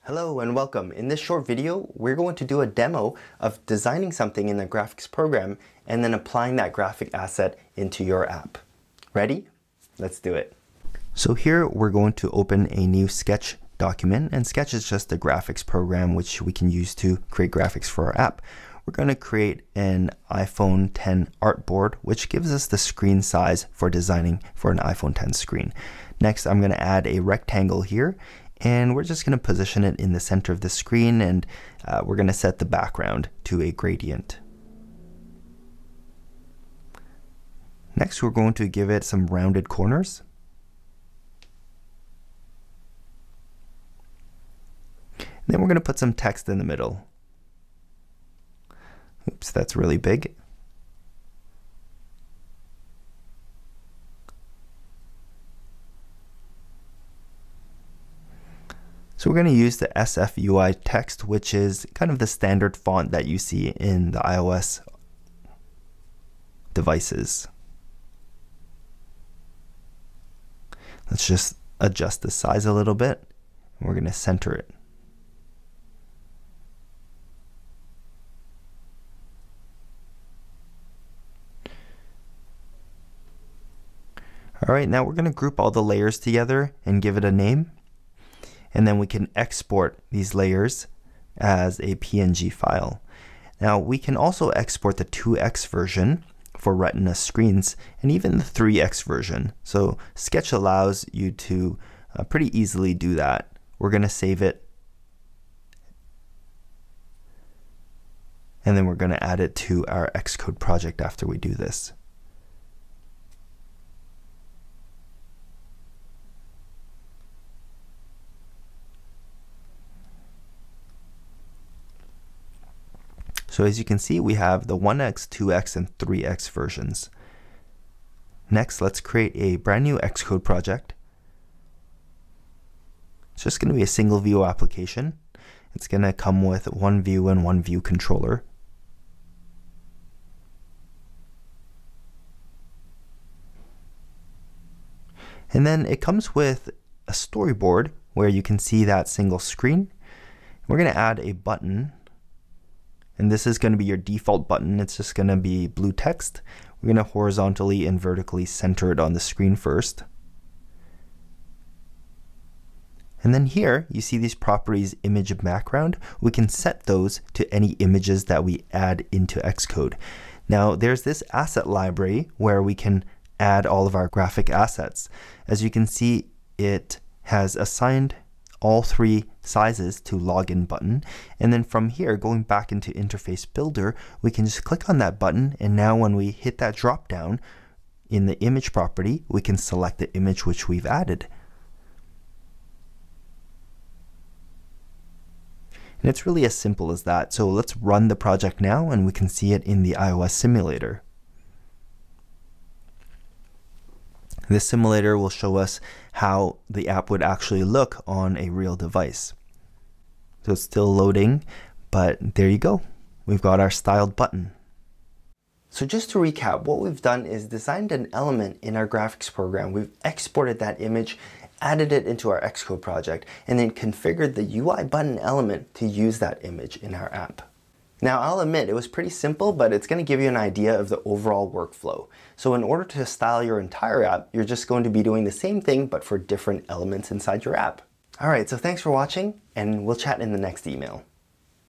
Hello and welcome. In this short video, we're going to do a demo of designing something in the graphics program and then applying that graphic asset into your app. Ready? Let's do it. So here we're going to open a new Sketch document, and Sketch is just a graphics program which we can use to create graphics for our app. We're going to create an iPhone 10 artboard, which gives us the screen size for designing for an iPhone 10 screen. Next, I'm going to add a rectangle here, and we're just going to position it in the center of the screen, and we're going to set the background to a gradient. Next, we're going to give it some rounded corners. And then we're going to put some text in the middle. Oops, that's really big. So we're going to use the SFUI text, which is kind of the standard font that you see in the iOS devices. Let's just adjust the size a little bit, and we're going to center it. All right, now we're going to group all the layers together and give it a name. And then we can export these layers as a PNG file. Now we can also export the 2x version for Retina screens and even the 3x version. So Sketch allows you to pretty easily do that. We're going to save it, and then we're going to add it to our Xcode project after we do this. So as you can see, we have the 1x, 2x, and 3x versions. Next, let's create a brand new Xcode project. It's just going to be a single view application. It's going to come with one view and one view controller. And then it comes with a storyboard where you can see that single screen. We're going to add a button. And this is going to be your default button. It's just going to be blue text. We're going to horizontally and vertically center it on the screen first. And then here you see these properties, image and background. We can set those to any images that we add into Xcode. Now there's this asset library where we can add all of our graphic assets. As you can see, it has assigned all three sizes to login button, and then from here, going back into interface builder, we can just click on that button, and now when we hit that drop down in the image property, we can select the image which we've added. And it's really as simple as that. So let's run the project now, and we can see it in the iOS simulator. This simulator will show us how the app would actually look on a real device. So it's still loading, but there you go. We've got our styled button. So just to recap, what we've done is designed an element in our graphics program. We've exported that image, added it into our Xcode project, and then configured the UI button element to use that image in our app. Now I'll admit it was pretty simple, but it's going to give you an idea of the overall workflow. So in order to style your entire app, you're just going to be doing the same thing but for different elements inside your app. Alright, so thanks for watching, and we'll chat in the next email.